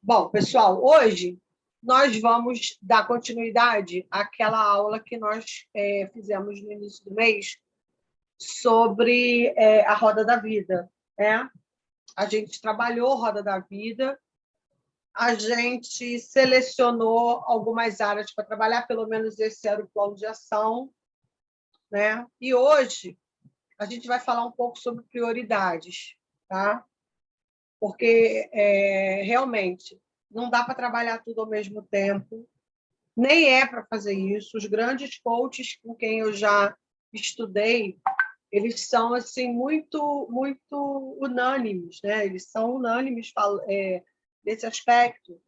Bom, pessoal, hoje nós vamos dar continuidade àquela aula que nós fizemos no início do mês sobre a Roda da Vida, né? A gente trabalhou a Roda da Vida, a gente selecionou algumas áreas para trabalhar, pelo menos esse era o plano de ação, né? E hoje a gente vai falar um pouco sobre prioridades, tá? Porque realmente não dá para trabalhar tudo ao mesmo tempo, nem é para fazer isso. Os grandes coaches com quem eu já estudei, eles são assim muito unânimes, né? Eles são unânimes nesse aspecto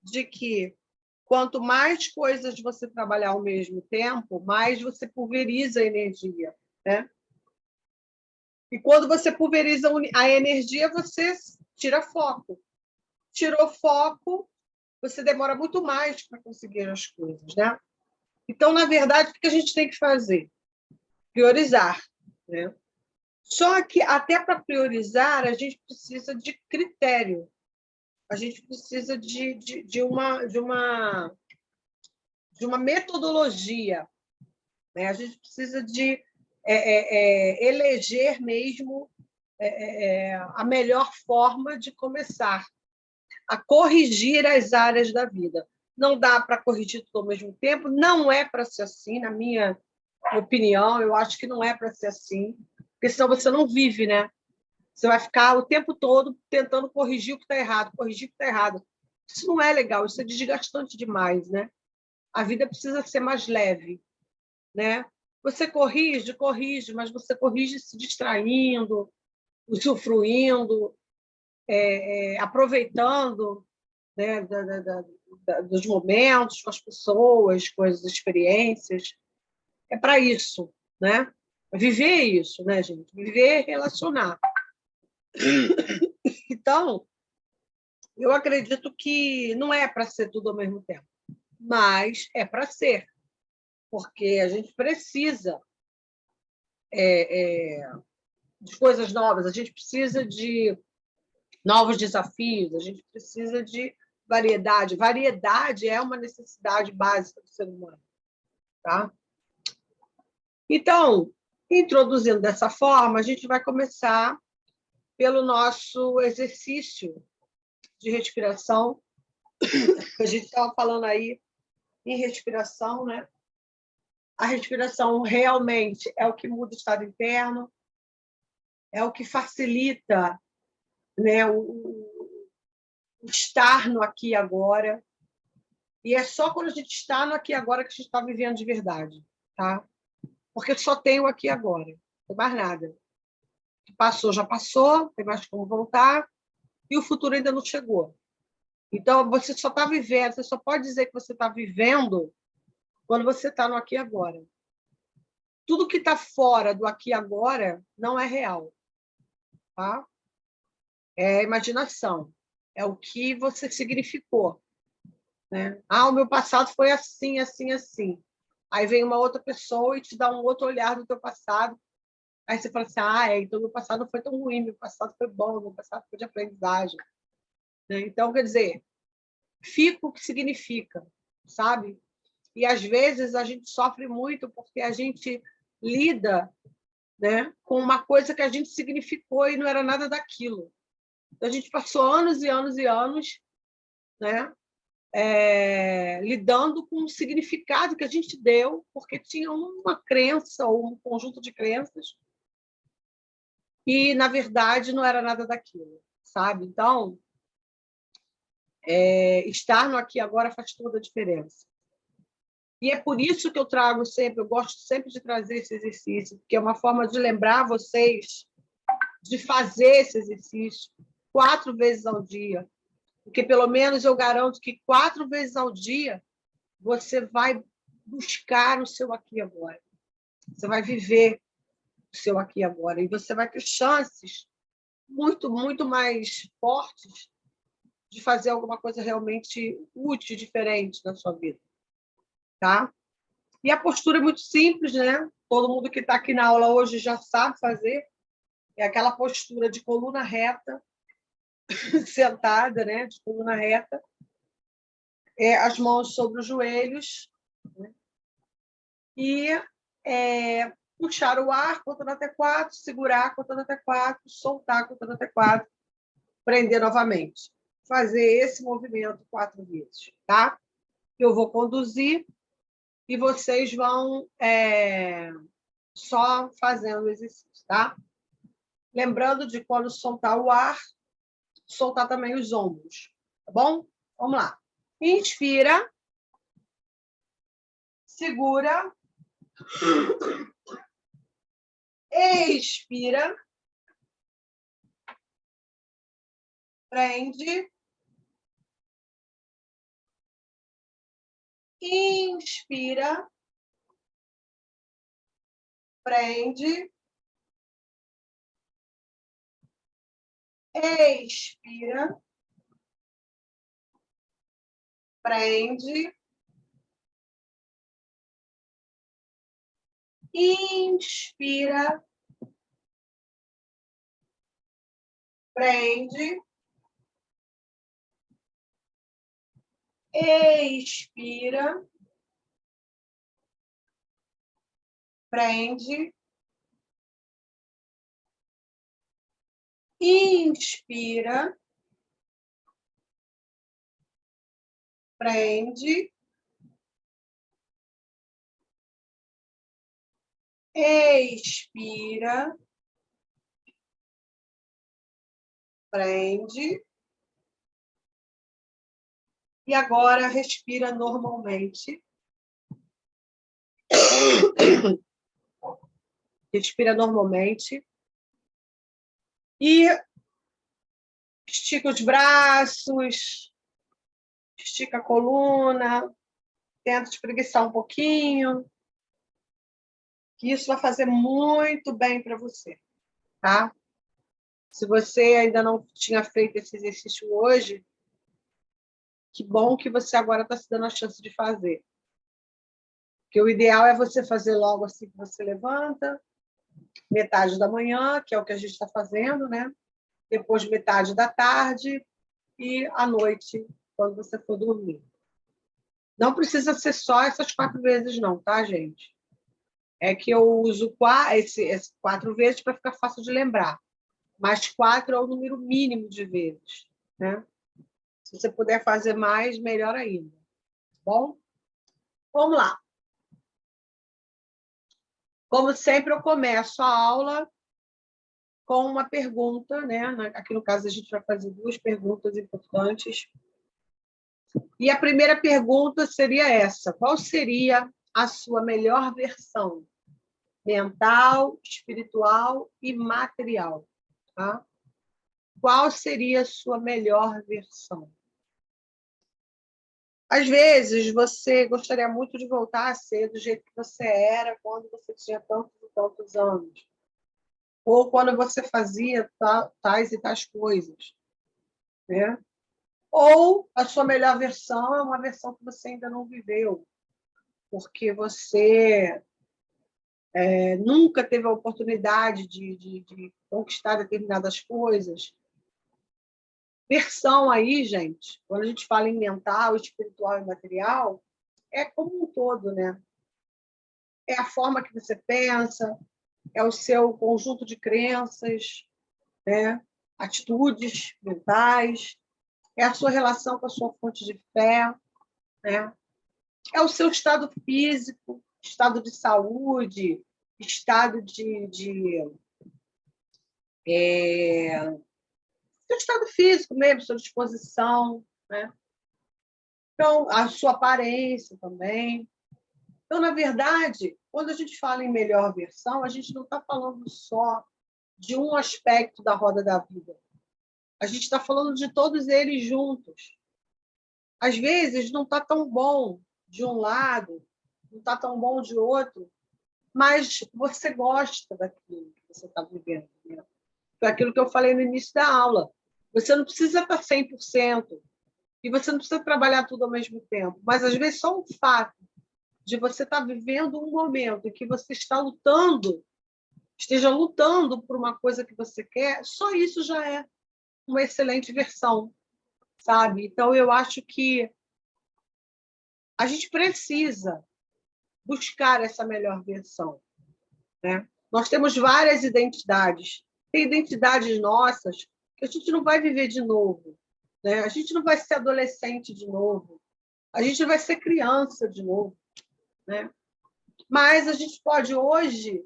de que quanto mais coisas você trabalhar ao mesmo tempo, mais você pulveriza a energia, né? E quando você pulveriza a energia, você tira foco. Tirou foco, você demora muito mais para conseguir as coisas, né? Então, na verdade, o que a gente tem que fazer? Priorizar, né? Só que, até para priorizar, a gente precisa de critério, a gente precisa de uma metodologia, né? A gente precisa de eleger mesmo a melhor forma de começar a corrigir as áreas da vida. Não dá para corrigir tudo ao mesmo tempo, não é para ser assim, na minha opinião, eu acho que não é para ser assim, porque senão você não vive, né? Você vai ficar o tempo todo tentando corrigir o que está errado, corrigir o que está errado. Isso não é legal, isso é desgastante demais, né? A vida precisa ser mais leve, né? Você corrige, mas você corrige se distraindo, usufruindo, aproveitando, né, dos momentos com as pessoas, com as experiências. É para isso, né? Viver isso, né, gente? Viver, relacionar. Então, eu acredito que não é para ser tudo ao mesmo tempo, mas é para ser, porque a gente precisa de coisas novas, a gente precisa de novos desafios, a gente precisa de variedade. Variedade é uma necessidade básica do ser humano, tá? Então, introduzindo dessa forma, a gente vai começar pelo nosso exercício de respiração. A gente estava falando aí em respiração, né? A respiração realmente é o que muda o estado interno, é o que facilita, né, o estar no aqui e agora. E é só quando a gente está no aqui e agora que a gente está vivendo de verdade, tá? Porque só tem o aqui e agora, não tem mais nada. O que passou já passou, não tem mais como voltar, e o futuro ainda não chegou. Então, você só está vivendo, você só pode dizer que você está vivendo quando você está no aqui e agora. Tudo que está fora do aqui e agora não é real, tá? É imaginação, é o que você significou, né? Ah, o meu passado foi assim, assim, assim. Aí vem uma outra pessoa e te dá um outro olhar do teu passado. Aí você fala assim, então meu passado não foi tão ruim, meu passado foi bom, meu passado foi de aprendizagem, né? Então, quer dizer, fica o que significa, sabe? E, às vezes, a gente sofre muito porque a gente lida, né, com uma coisa que a gente significou e não era nada daquilo. Então, a gente passou anos e anos e anos, né, lidando com o significado que a gente deu, porque tinha uma crença ou um conjunto de crenças e, na verdade, não era nada daquilo, sabe? Então, estar no aqui e agora faz toda a diferença. E é por isso que eu trago sempre, eu gosto sempre de trazer esse exercício, porque é uma forma de lembrar vocês de fazer esse exercício 4 vezes ao dia. Porque, pelo menos, eu garanto que 4 vezes ao dia você vai buscar o seu aqui e agora. Você vai viver o seu aqui e agora. E você vai ter chances muito mais fortes de fazer alguma coisa realmente útil, diferente na sua vida. Tá? E a postura é muito simples, né? Todo mundo que está aqui na aula hoje já sabe fazer. É aquela postura de coluna reta, sentada, né, de coluna reta, as mãos sobre os joelhos, né, e puxar o ar, contando até 4, segurar, contando até 4, soltar, contando até 4, prender novamente. Fazer esse movimento 4 vezes, tá? Eu vou conduzir e vocês vão só fazendo o exercício, tá? Lembrando de quando soltar o ar, soltar também os ombros, tá bom? Vamos lá. Inspira, segura, expira, prende, inspira, prende, expira, prende, inspira, prende, expira, prende, inspira, prende, expira, prende. E agora respira normalmente. Respira normalmente. E estica os braços, estica a coluna, tenta espreguiçar um pouquinho, que isso vai fazer muito bem para você, tá? Se você ainda não tinha feito esse exercício hoje, que bom que você agora está se dando a chance de fazer. Porque o ideal é você fazer logo assim que você levanta, metade da manhã, que é o que a gente está fazendo, né? Depois metade da tarde e à noite, quando você for dormir. Não precisa ser só essas 4 vezes, não, tá, gente? É que eu uso esse 4 vezes para ficar fácil de lembrar. Mas 4 é o número mínimo de vezes, né? Se você puder fazer mais, melhor ainda. Tá bom? Vamos lá. Como sempre, eu começo a aula com uma pergunta, né? Aqui no caso, a gente vai fazer 2 perguntas importantes. E a primeira pergunta seria essa: qual seria a sua melhor versão? Mental, espiritual e material, tá? Qual seria a sua melhor versão? Às vezes, você gostaria muito de voltar a ser do jeito que você era quando você tinha tantos e tantos anos. Ou quando você fazia tais e tais coisas, né? Ou a sua melhor versão é uma versão que você ainda não viveu, porque você nunca teve a oportunidade de conquistar determinadas coisas. Versão aí, gente, quando a gente fala em mental, espiritual e material, é como um todo, né? É a forma que você pensa, é o seu conjunto de crenças, né? Atitudes mentais, é a sua relação com a sua fonte de fé, né? É o seu estado físico, estado de saúde, estado seu estado físico mesmo, sua disposição, né? Então, a sua aparência também. Então, na verdade, quando a gente fala em melhor versão, a gente não está falando só de um aspecto da roda da vida. A gente está falando de todos eles juntos. Às vezes, não está tão bom de um lado, não está tão bom de outro, mas você gosta daquilo que você está vivendo. Né? Foi aquilo que eu falei no início da aula. Você não precisa estar 100%, e você não precisa trabalhar tudo ao mesmo tempo, mas às vezes só o fato de você estar vivendo um momento em que você esteja lutando por uma coisa que você quer, só isso já é. uma excelente versão, sabe? Então, eu acho que a gente precisa buscar essa melhor versão, né? Nós temos várias identidades. Tem identidades nossas que a gente não vai viver de novo, né? A gente não vai ser adolescente de novo, a gente vai ser criança de novo, né? Mas a gente pode, hoje,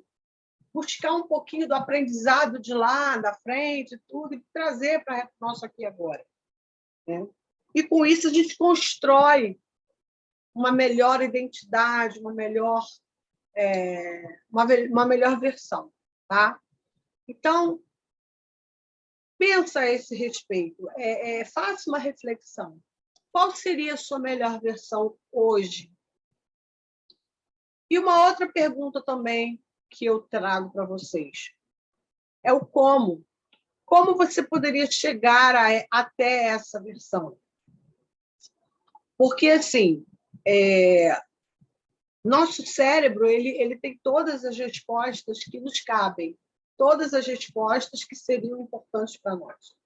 buscar um pouquinho do aprendizado de lá, da frente, tudo, e trazer para o nosso aqui e agora, né? E, com isso, a gente constrói uma melhor identidade, uma melhor versão, tá? Então, pensa a esse respeito, faça uma reflexão. Qual seria a sua melhor versão hoje? E uma outra pergunta também que eu trago para vocês é o como. Como você poderia chegar até essa versão? Porque, assim, nosso cérebro ele tem todas as respostas que nos cabem, todas as respostas que seriam importantes para nós.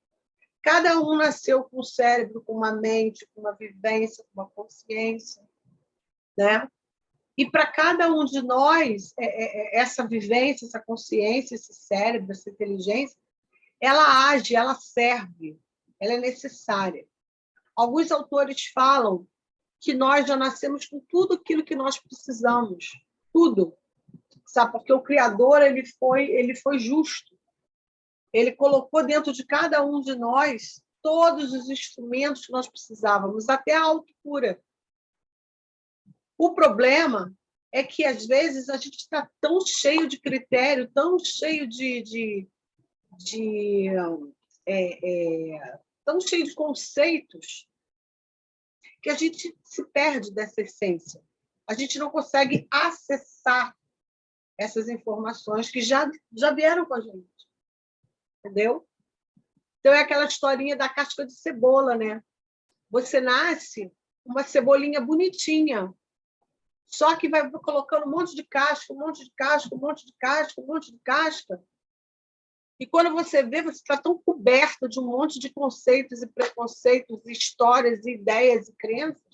Cada um nasceu com um cérebro, com uma mente, com uma vivência, com uma consciência, né? E para cada um de nós, essa vivência, essa consciência, esse cérebro, essa inteligência, ela age, ela serve, ela é necessária. Alguns autores falam que nós já nascemos com tudo aquilo que nós precisamos, tudo, sabe? Porque o Criador ele foi justo. Ele colocou dentro de cada um de nós todos os instrumentos que nós precisávamos, até a autocura. O problema é que, às vezes, a gente está tão cheio de critério, tão cheio tão cheio de conceitos, que a gente se perde dessa essência. A gente não consegue acessar essas informações que já vieram com a gente. Entendeu? Então, é aquela historinha da casca de cebola, né? Você nasce uma cebolinha bonitinha, só que vai colocando um monte de casca, um monte de casca, um monte de casca, um monte de casca. E quando você vê, você está tão coberto de um monte de conceitos e preconceitos, histórias, ideias e crenças,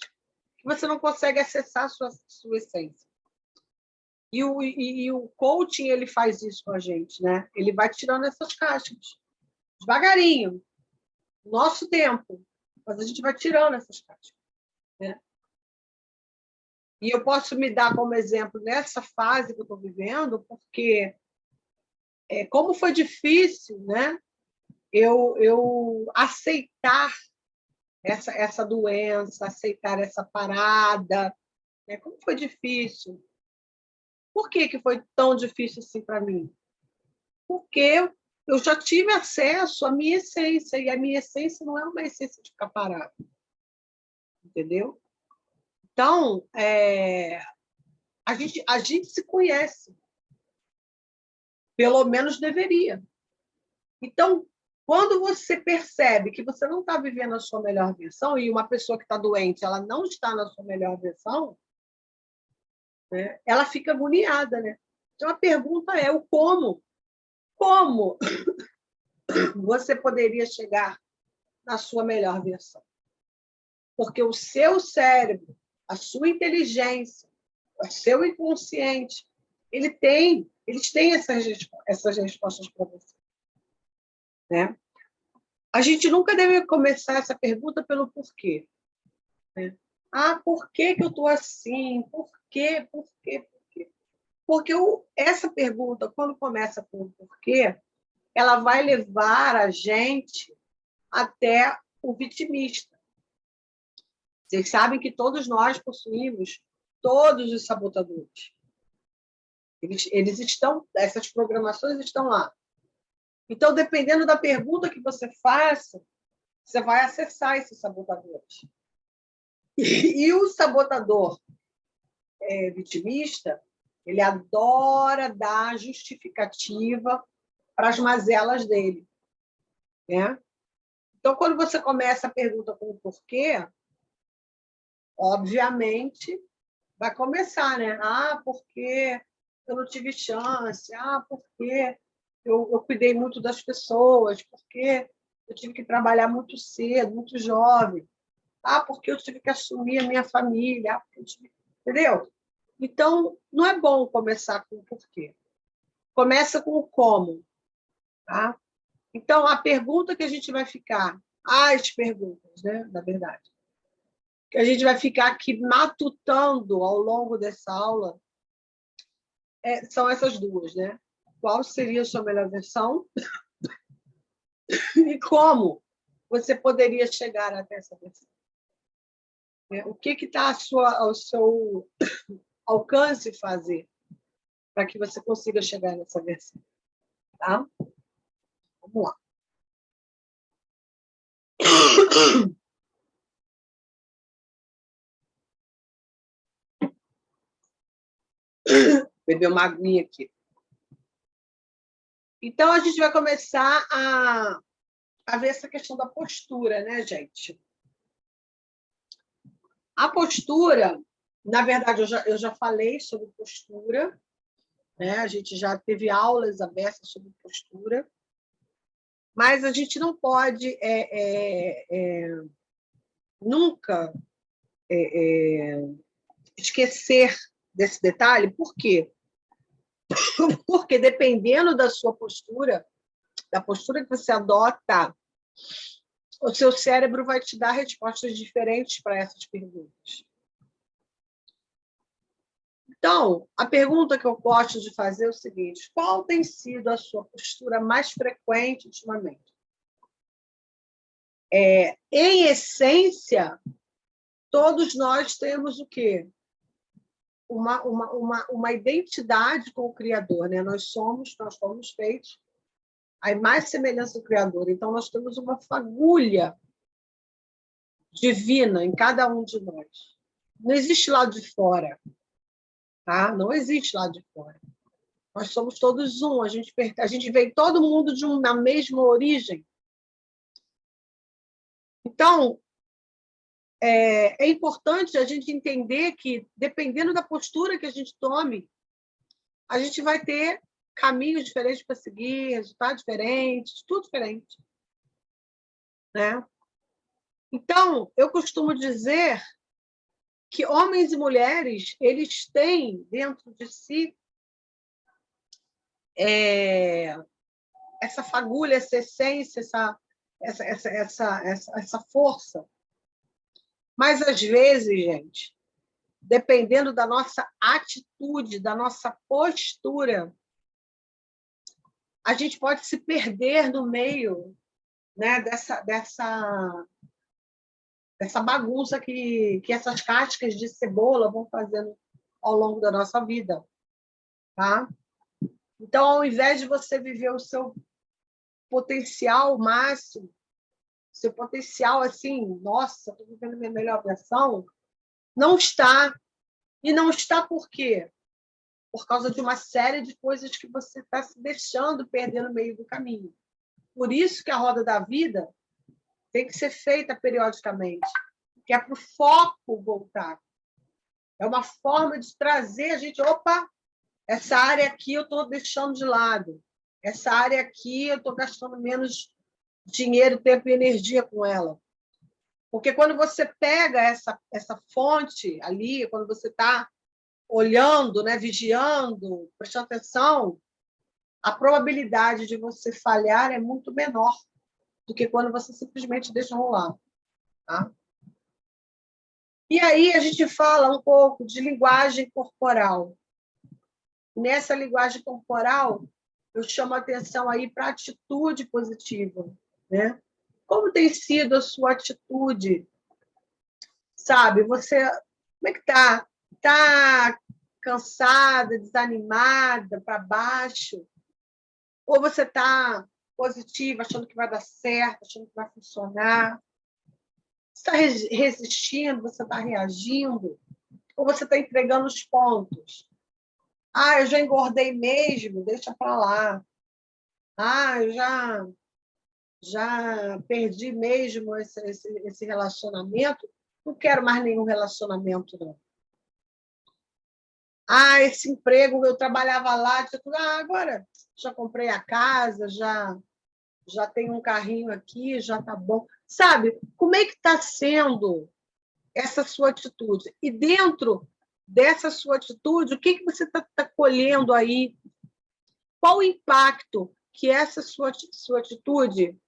que você não consegue acessar a sua essência. E o coaching ele faz isso com a gente, né? Ele vai tirando essas cascas, devagarinho, nosso tempo, mas a gente vai tirando essas cascas, né? E eu posso me dar como exemplo nessa fase que eu estou vivendo, porque como foi difícil, né? Eu aceitar essa doença, aceitar essa parada, né? Como foi difícil. Por que foi tão difícil assim para mim? Porque eu já tive acesso à minha essência, e a minha essência não é uma essência de ficar parada. Entendeu? Então, a gente se conhece. Pelo menos deveria. Então, quando você percebe que você não está vivendo a sua melhor versão, e uma pessoa que está doente, ela não está na sua melhor versão, né, ela fica agoniada, né? Então, a pergunta é o como. Como você poderia chegar na sua melhor versão? Porque o seu cérebro, a sua inteligência, o seu inconsciente, eles têm essas respostas para você, né? A gente nunca deve começar essa pergunta pelo porquê, né? Por que eu estou assim? Por quê? Por quê? Por quê? Porque essa pergunta, quando começa pelo porquê, ela vai levar a gente até o vitimista. Vocês sabem que todos nós possuímos todos os sabotadores. Eles estão, essas programações estão lá. Então, dependendo da pergunta que você faça, você vai acessar esses sabotadores. E o sabotador vitimista, ele adora dar justificativa para as mazelas dele, né? Então, quando você começa a pergunta com o porquê, obviamente, vai começar, né? Porque eu não tive chance, porque eu cuidei muito das pessoas, porque eu tive que trabalhar muito cedo, muito jovem. Ah, porque eu tive que assumir a minha família. Ah, porque eu tive... Entendeu? Então, não é bom começar com o porquê. Começa com o como. Tá? Então, a pergunta que a gente vai ficar, as perguntas, né, na verdade, que a gente vai ficar aqui matutando ao longo dessa aula, são essas duas, né? Qual seria a sua melhor versão e como você poderia chegar até essa versão? O que está ao seu alcance fazer para que você consiga chegar nessa versão? Tá? Vamos lá. Beber uma aguinha aqui. Então, a gente vai começar a ver essa questão da postura, né, gente? A postura, na verdade, eu já falei sobre postura, né? A gente já teve aulas abertas sobre postura, mas a gente não pode nunca esquecer desse detalhe. Por quê? Porque dependendo da sua postura, da postura que você adota, o seu cérebro vai te dar respostas diferentes para essas perguntas. Então, a pergunta que eu gosto de fazer é o seguinte: qual tem sido a sua postura mais frequente ultimamente? Em essência, todos nós temos o quê? Uma identidade com o Criador, né? Nós somos feitos à imagem e semelhança do Criador. Então, nós temos uma fagulha divina em cada um de nós. Não existe lado de fora, tá? Não existe lado de fora. Nós somos todos um. A gente veio todo mundo de uma mesma origem. Então, é importante a gente entender que, dependendo da postura que a gente tome, a gente vai ter caminhos diferentes para seguir, resultados diferentes, tudo diferente. Né? Então, eu costumo dizer que homens e mulheres, eles têm dentro de si essa fagulha, essa essência, essa força. Mas, às vezes, gente, dependendo da nossa atitude, da nossa postura, a gente pode se perder no meio, né, dessa bagunça que essas cascas de cebola vão fazendo ao longo da nossa vida. Tá? Então, ao invés de você viver o seu potencial máximo, seu potencial assim, nossa, estou vivendo a minha melhor versão, não está. E não está por quê? Por causa de uma série de coisas que você está se deixando perder no meio do caminho. Por isso que a roda da vida tem que ser feita periodicamente, que é para o foco voltar. É uma forma de trazer a gente, opa, essa área aqui eu estou deixando de lado, essa área aqui eu estou gastando menos dinheiro, tempo e energia com ela. Porque quando você pega essa fonte ali, quando você está olhando, né, vigiando, prestando atenção, a probabilidade de você falhar é muito menor do que quando você simplesmente deixa rolar. Tá? E aí a gente fala um pouco de linguagem corporal. Nessa linguagem corporal, eu chamo a atenção aí para a atitude positiva. Né? Como tem sido a sua atitude? Sabe, você, como é que está? Está cansada, desanimada, para baixo? Ou você está positiva, achando que vai dar certo, achando que vai funcionar? Você está resistindo, você está reagindo? Ou você está entregando os pontos? Ah, eu já engordei mesmo, deixa para lá. Ah, eu já perdi mesmo esse relacionamento, não quero mais nenhum relacionamento, não. Ah, esse emprego, eu trabalhava lá, agora já comprei a casa, já já tenho um carrinho aqui, já está bom. Sabe, como é que está sendo essa sua atitude? E dentro dessa sua atitude, o que você está colhendo aí? Qual o impacto que essa sua atitude,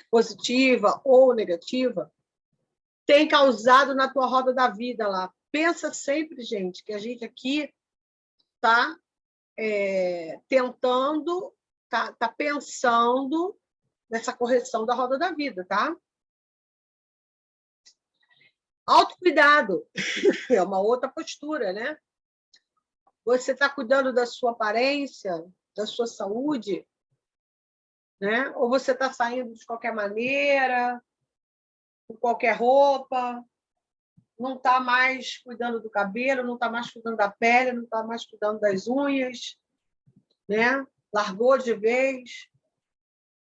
positiva ou negativa, tem causado na tua roda da vida lá? Pensa sempre, gente, que a gente aqui está tentando, está pensando nessa correção da roda da vida, tá? Autocuidado é uma outra postura, né? Você está cuidando da sua aparência, da sua saúde, né? Ou você está saindo de qualquer maneira, com qualquer roupa, não está mais cuidando do cabelo, não está mais cuidando da pele, não está mais cuidando das unhas, né? Largou de vez.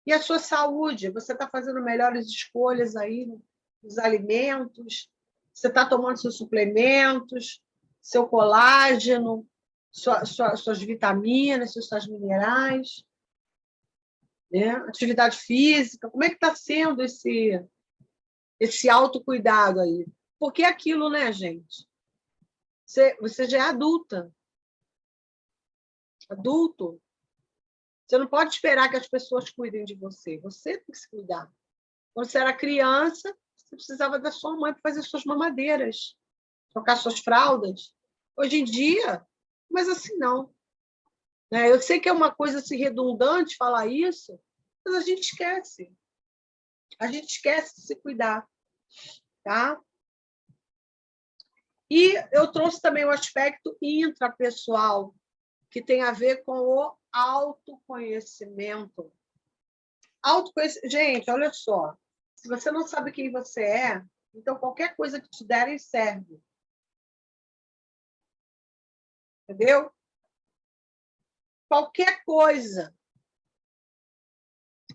E a sua saúde? Você está fazendo melhores escolhas aí nos alimentos? Você está tomando seus suplementos, seu colágeno, suas vitaminas, seus minerais, né? Atividade física? Como é que está sendo esse autocuidado aí? Porque é aquilo, né, gente? Você já é adulta, adulto. Você não pode esperar que as pessoas cuidem de você. Você tem que se cuidar. Quando você era criança, você precisava da sua mãe para fazer suas mamadeiras, trocar suas fraldas. Hoje em dia, mas assim não. Né? Eu sei que é uma coisa assim, redundante falar isso, mas a gente esquece. A gente esquece de se cuidar. Tá? E eu trouxe também o aspecto intrapessoal, que tem a ver com o autoconhecimento. Gente, olha só. Se você não sabe quem você é, então qualquer coisa que te derem serve. Entendeu? Qualquer coisa.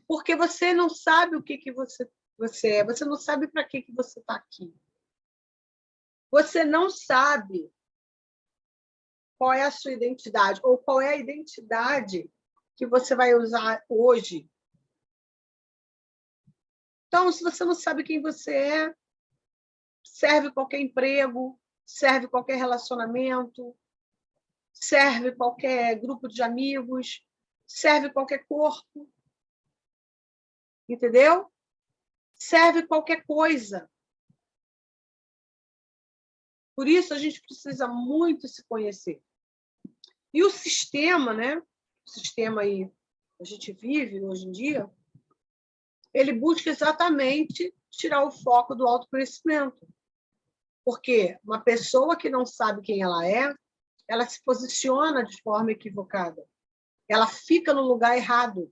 Porque você não sabe o que você é, você não sabe para que você está aqui. Você não sabe qual é a sua identidade, ou qual é a identidade que você vai usar hoje. Então, se você não sabe quem você é, serve qualquer emprego, serve qualquer relacionamento, serve qualquer grupo de amigos, serve qualquer corpo. Entendeu? Serve qualquer coisa. Por isso, a gente precisa muito se conhecer. E o sistema, né? O sistema aí que a gente vive hoje em dia, ele busca exatamente tirar o foco do autoconhecimento. Porque uma pessoa que não sabe quem ela se posiciona de forma equivocada. Ela fica no lugar errado.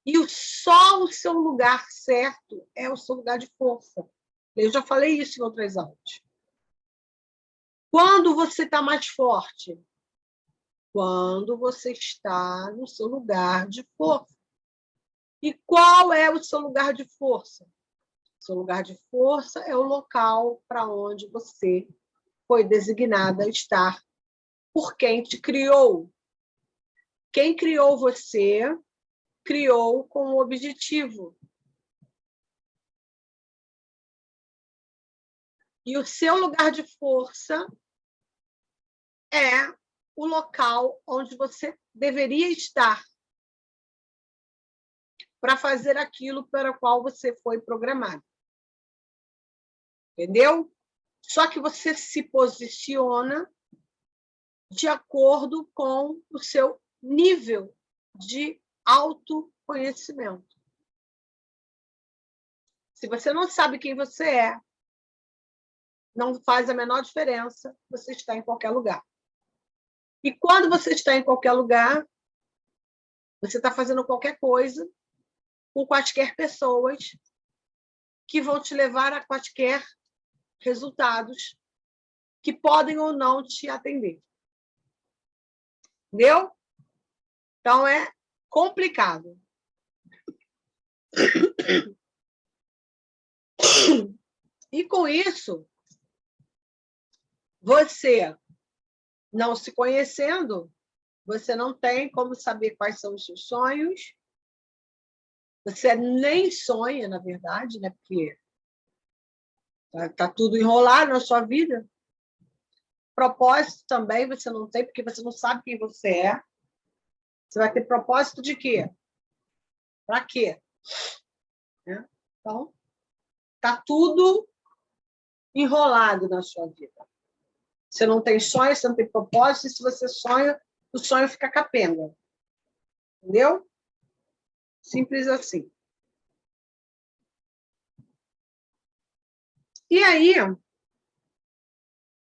E só o seu lugar certo é o seu lugar de força. Eu já falei isso em outras aulas. Quando você está mais forte? Quando você está no seu lugar de força. E qual é o seu lugar de força? Seu lugar de força é o local para onde você foi designada a estar por quem te criou. Quem criou você, criou com um objetivo. E o seu lugar de força é o local onde você deveria estar para fazer aquilo para o qual você foi programado. Entendeu? Só que você se posiciona de acordo com o seu nível de autoconhecimento. Se você não sabe quem você é, não faz a menor diferença você está em qualquer lugar. E quando você está em qualquer lugar, você está fazendo qualquer coisa com quaisquer pessoas que vão te levar a quaisquer resultados que podem ou não te atender. Entendeu? Então, é complicado. E, com isso, você, não se conhecendo, você não tem como saber quais são os seus sonhos, Você nem sonha, na verdade, né? Porque tá tudo enrolado na sua vida. Propósito também você não tem, porque você não sabe quem você é. Você vai ter propósito de quê? Para quê? Né? Então, tá tudo enrolado na sua vida. Você não tem sonho, você não tem propósito, e se você sonha, o sonho fica capenga. Entendeu? Simples assim. E aí,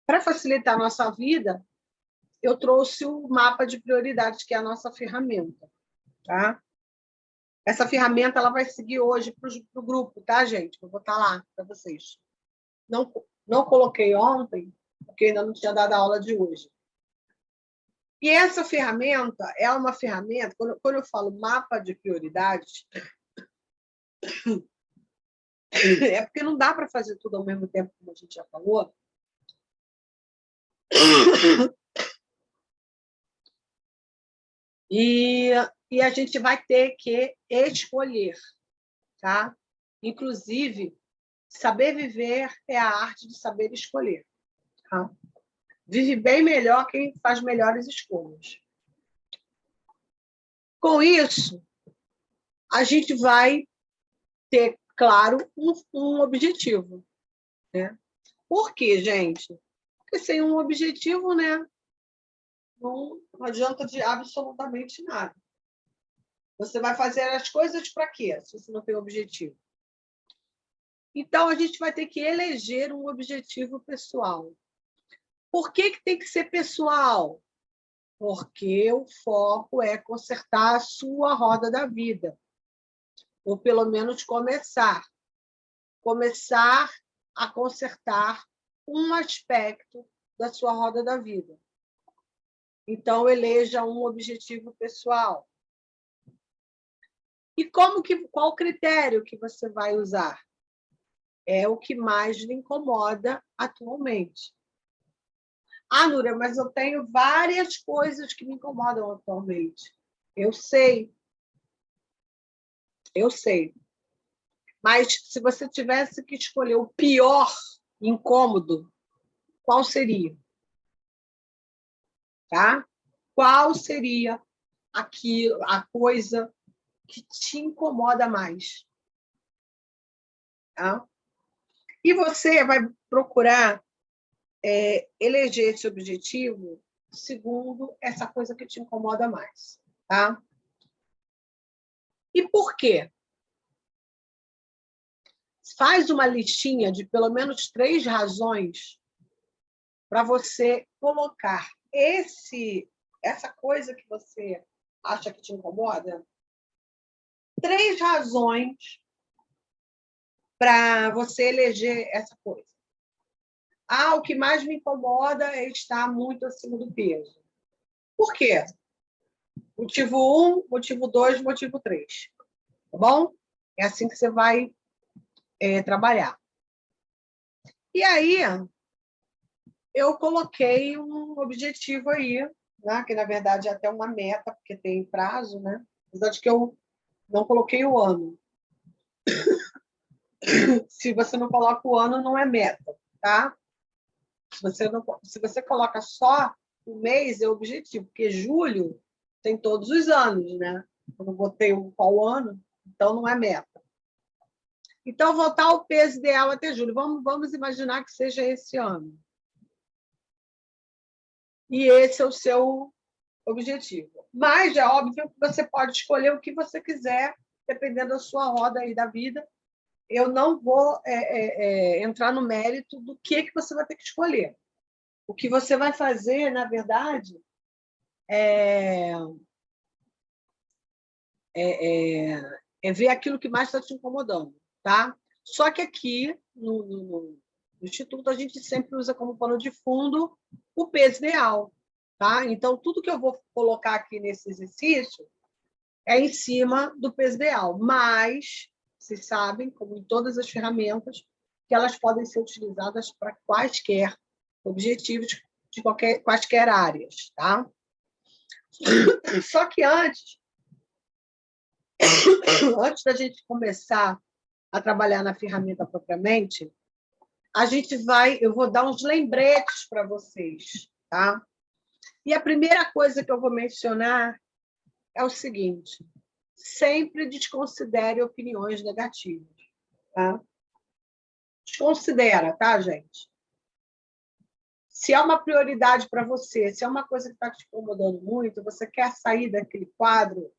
para facilitar a nossa vida, eu trouxe o mapa de prioridades, que é a nossa ferramenta. Tá? Essa ferramenta ela vai seguir hoje para o grupo, tá, gente? Eu vou botar lá para vocês. Não coloquei ontem, porque ainda não tinha dado a aula de hoje. E essa ferramenta é uma ferramenta, quando eu falo mapa de prioridades, é porque não dá para fazer tudo ao mesmo tempo, como a gente já falou. E a gente vai ter que escolher, tá? Inclusive, saber viver é a arte de saber escolher. Tá? Vive bem melhor quem faz melhores escolhas. Com isso, a gente vai ter, claro, um objetivo. Né? Por quê, gente? Porque sem um objetivo, né, não adianta de absolutamente nada. Você vai fazer as coisas para quê, se você não tem objetivo? Então, a gente vai ter que eleger um objetivo pessoal. Por que tem que ser pessoal? Porque o foco é consertar a sua roda da vida. Ou, pelo menos, começar a consertar um aspecto da sua roda da vida. Então, eleja um objetivo pessoal. E qual o critério que você vai usar? É o que mais lhe incomoda atualmente. Ah, Núria, mas eu tenho várias coisas que me incomodam atualmente. Eu sei. Mas se você tivesse que escolher o pior incômodo, qual seria? Tá? Qual seria a coisa que te incomoda mais? Tá? E você vai procurar eleger esse objetivo segundo essa coisa que te incomoda mais. Tá? E por quê? Faz uma listinha de pelo menos 3 razões para você colocar essa coisa que você acha que te incomoda. 3 razões para você eleger essa coisa. Ah, o que mais me incomoda é estar muito acima do peso. Por quê? Motivo 1, motivo 2, motivo 3. Tá bom? É assim que você vai trabalhar. E aí, eu coloquei um objetivo aí, né? Que na verdade é até uma meta, porque tem prazo, né? Apesar de que eu não coloquei o ano. Se você não coloca o ano, não é meta, tá? Se você coloca só o mês, é objetivo, porque julho tem todos os anos, né? Eu não botei qual ano, então não é meta. Então, voltar ao peso ideal até julho. Vamos imaginar que seja esse ano. E esse é o seu objetivo. Mas é óbvio que você pode escolher o que você quiser, dependendo da sua roda aí da vida. Eu não vou entrar no mérito do que você vai ter que escolher. O que você vai fazer, na verdade, é ver aquilo que mais está te incomodando. Tá? Só que aqui, no Instituto, a gente sempre usa como pano de fundo o peso ideal. Tá? Então, tudo que eu vou colocar aqui nesse exercício é em cima do peso ideal, mas vocês sabem, como em todas as ferramentas, que elas podem ser utilizadas para quaisquer objetivos de quaisquer áreas. Tá? Só que antes, antes da gente começar a trabalhar na ferramenta propriamente, eu vou dar uns lembretes para vocês, tá? E a primeira coisa que eu vou mencionar é o seguinte: sempre desconsidere opiniões negativas, tá? Desconsidera, tá, gente? Se é uma prioridade para você, se é uma coisa que está te incomodando muito, você quer sair daquele quadro,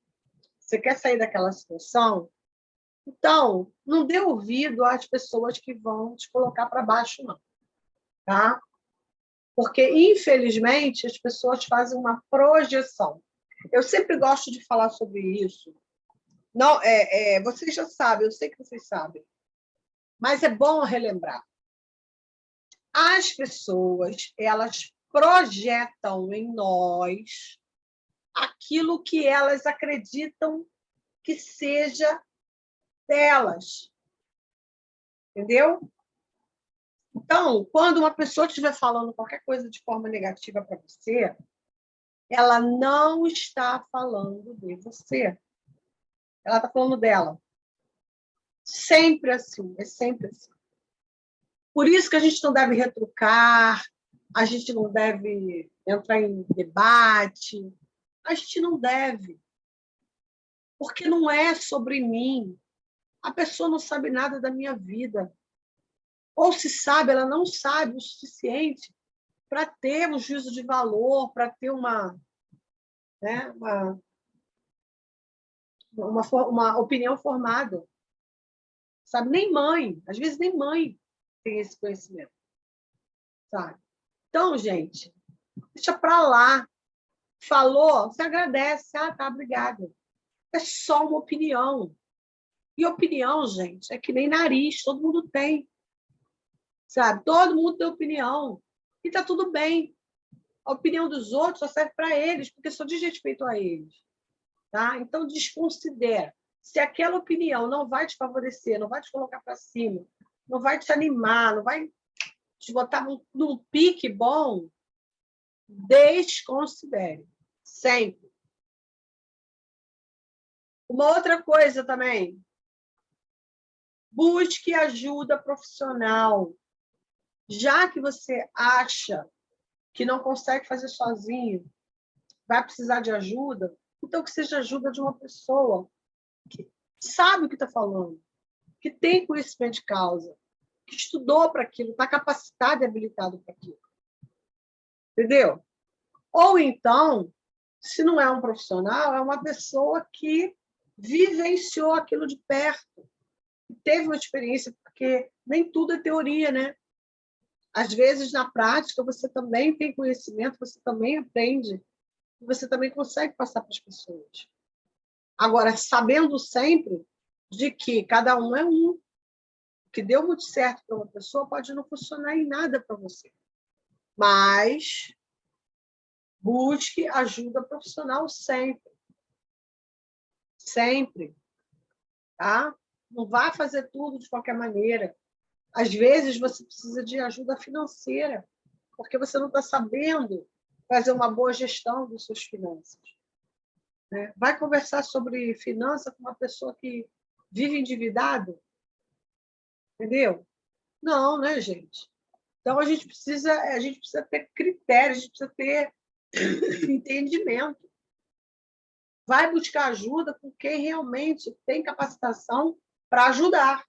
você quer sair daquela situação, então, não dê ouvido às pessoas que vão te colocar para baixo, não. Tá? Porque, infelizmente, as pessoas fazem uma projeção. Eu sempre gosto de falar sobre isso. Não, vocês já sabem, eu sei que vocês sabem, mas é bom relembrar. As pessoas, elas projetam em nós aquilo que elas acreditam que seja delas. Entendeu? Então, quando uma pessoa estiver falando qualquer coisa de forma negativa para você, ela não está falando de você. Ela está falando dela. Sempre assim, é sempre assim. Por isso que a gente não deve retrucar, a gente não deve entrar em debate, a gente não deve. Porque não é sobre mim. A pessoa não sabe nada da minha vida. Ou se sabe, ela não sabe o suficiente para ter um juízo de valor, para ter né, uma opinião formada. Sabe? Nem mãe, às vezes nem mãe tem esse conhecimento. Sabe? Então, gente, deixa para lá. Falou, você agradece. Ah, tá, obrigada. É só uma opinião. E opinião, gente, é que nem nariz, todo mundo tem. Sabe? Todo mundo tem opinião. E está tudo bem. A opinião dos outros só serve para eles, porque só diz respeito a eles. Tá? Então, desconsidera. Se aquela opinião não vai te favorecer, não vai te colocar para cima, não vai te animar, não vai te botar num pique bom, desconsidere. Sempre. Uma outra coisa também. Busque ajuda profissional. Já que você acha que não consegue fazer sozinho, vai precisar de ajuda, então que seja ajuda de uma pessoa que sabe o que está falando, que tem conhecimento de causa, que estudou para aquilo, está capacitado e habilitado para aquilo. Entendeu? Ou então, se não é um profissional, é uma pessoa que vivenciou aquilo de perto, teve uma experiência, porque nem tudo é teoria, né? Às vezes, na prática, você também tem conhecimento, você também aprende, e você também consegue passar para as pessoas. Agora, sabendo sempre de que cada um é um, o que deu muito certo para uma pessoa pode não funcionar em nada para você. Mas busque ajuda profissional sempre. Sempre. Tá? Não vá fazer tudo de qualquer maneira. Às vezes, você precisa de ajuda financeira, porque você não está sabendo fazer uma boa gestão das suas finanças. Né? Vai conversar sobre finança com uma pessoa que vive endividado? Entendeu? Não, né, gente? Então, a gente precisa ter critérios, a gente precisa ter entendimento. Vai buscar ajuda com quem realmente tem capacitação para ajudar.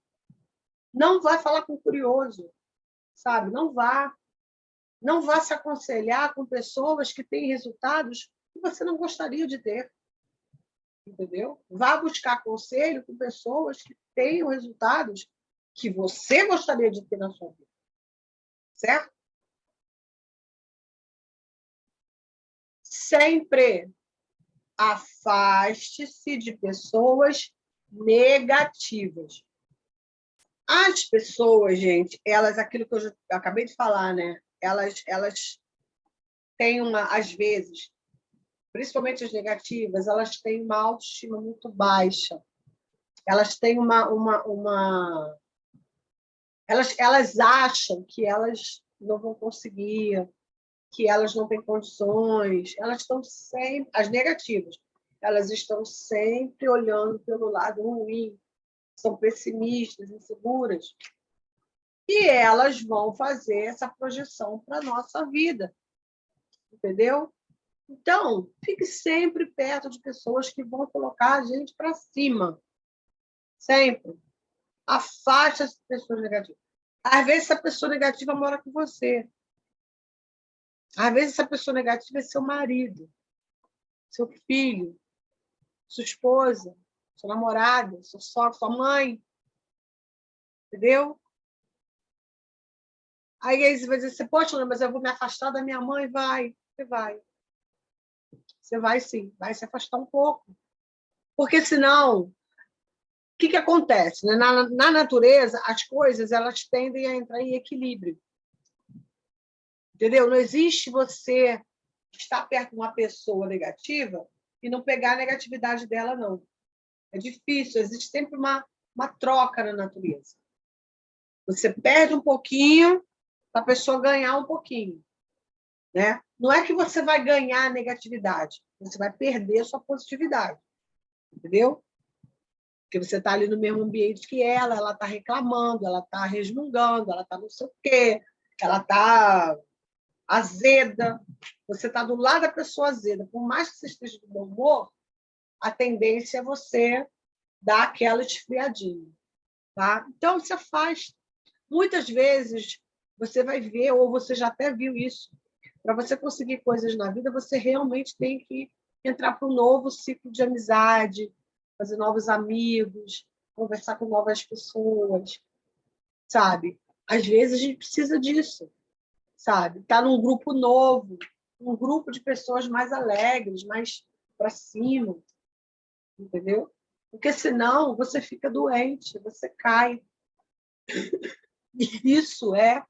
Não vai falar com curioso, sabe? Não vá. Não vá se aconselhar com pessoas que têm resultados que você não gostaria de ter. Entendeu? Vá buscar conselho com pessoas que tenham resultados que você gostaria de ter na sua vida. Certo? Sempre afaste-se de pessoas negativas. As pessoas, gente, elas, aquilo que eu acabei de falar, né? Elas têm às vezes, principalmente as negativas, elas têm uma autoestima muito baixa. Elas têm elas acham que elas não vão conseguir, que elas não têm condições. Elas estão sempre as negativas. elas estão sempre olhando pelo lado ruim, são pessimistas, inseguras, e elas vão fazer essa projeção para a nossa vida, entendeu? Então, fique sempre perto de pessoas que vão colocar a gente para cima, sempre. Afaste as pessoas negativas. Às vezes, essa pessoa negativa mora com você. Às vezes, essa pessoa negativa é seu marido, seu filho, sua esposa, sua namorada, seu sogro, sua mãe. Entendeu? Aí você vai dizer assim, poxa, mas eu vou me afastar da minha mãe. Vai, você vai. Você vai sim, vai se afastar um pouco. Porque senão, o que acontece? Né? Na natureza, as coisas elas tendem a entrar em equilíbrio. Entendeu? Não existe você estar perto de uma pessoa negativa e não pegar a negatividade dela, não. É difícil, existe sempre uma troca na natureza. Você perde um pouquinho para a pessoa ganhar um pouquinho. Né? Não é que você vai ganhar a negatividade, você vai perder a sua positividade. Entendeu? Porque você está ali no mesmo ambiente que ela está reclamando, ela está resmungando, ela está não sei o quê, ela está azeda. Você está do lado da pessoa azeda. Por mais que você esteja de bom humor, a tendência é você dar aquela esfriadinha. Tá? Então, se afasta. Muitas vezes, você vai ver, ou você já até viu isso, para você conseguir coisas na vida, você realmente tem que entrar para um novo ciclo de amizade, fazer novos amigos, conversar com novas pessoas, sabe? Às vezes a gente precisa disso, sabe? Estar num grupo novo, um grupo de pessoas mais alegres, mais para cima, entendeu? Porque senão você fica doente, você cai. E isso é